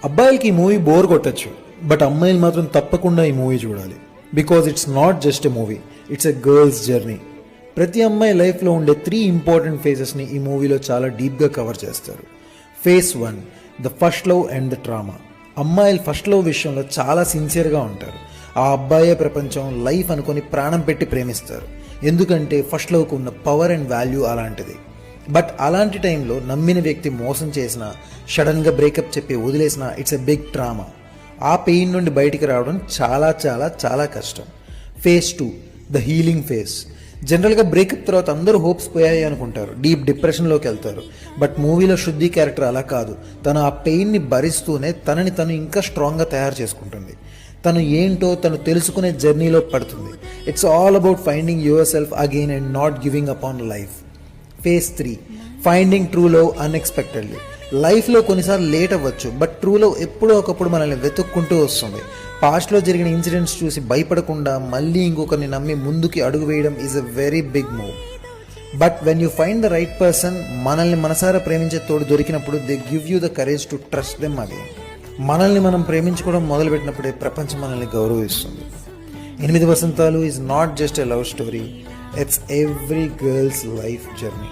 అబ్బాయిలకి ఈ movie bore కొట్టచ్చు, బట్ అమ్మాయిలు మాత్రం తప్పకుండా ఈ మూవీ చూడాలి. Because it's not just a movie, it's a girls journey. ప్రతి అమ్మాయి లైఫ్లో ఉండే 3 ఇంపార్టెంట్ ఫేజెస్ని ఈ మూవీలో చాలా డీప్గా కవర్ చేస్తారు. Phase 1, the first love and the trauma. అమ్మాయిలు ఫస్ట్ లవ్ విషయంలో చాలా సిన్సియర్గా ఉంటారు. ఆ అబ్బాయే ప్రపంచం, లైఫ్ అనుకొని ప్రాణం పెట్టి ప్రేమిస్తారు. ఎందుకంటే ఫస్ట్ లవ్కు ఉన్న పవర్ అండ్ వాల్యూ అలాంటిది. బట్ అలాంటి టైంలో నమ్మిన వ్యక్తి మోసం చేసినా, సడన్గా బ్రేకప్ చెప్పి వదిలేసినా ఇట్స్ ఎ బిగ్ ట్రామా. ఆ పెయిన్ నుండి బయటికి రావడం చాలా చాలా చాలా కష్టం. Phase 2, the healing phase. జనరల్గా బ్రేకప్ తర్వాత అందరూ హోప్స్ పోయాయి అనుకుంటారు, డీప్ డిప్రెషన్లోకి వెళ్తారు. బట్ మూవీలో శృద్ధి క్యారెక్టర్ అలా కాదు. తను ఆ పెయిన్ని భరిస్తూనే తనని తను ఇంకా స్ట్రాంగ్గా తయారు చేసుకుంటుంది. తను ఏంటో తను తెలుసుకునే జర్నీలో పడుతుంది. It's all about finding your self again and not giving up on life. Phase 3, finding true love unexpectedly. లైఫ్లో కొన్నిసార్లు లేట్ అవ్వచ్చు, బట్ ట్రూ లవ్ ఎప్పుడో ఒకప్పుడు మనల్ని వెతుక్కుంటూ వస్తుంది. పాస్ట్లో జరిగిన ఇన్సిడెంట్స్ చూసి భయపడకుండా మళ్ళీ ఇంకొకరిని నమ్మి ముందుకి అడుగు వేయడం is a very big move. But when you find the right person, మనల్ని మనసారా ప్రేమించే తోడు దొరికినప్పుడు they give you the courage to trust them again. మనల్ని మనం ప్రేమించుకోవడం మొదలుపెట్టినప్పుడే ప్రపంచం మనల్ని గౌరవిస్తుంది. 8 వసంతాలు is not just a love story, it's every girl's life journey.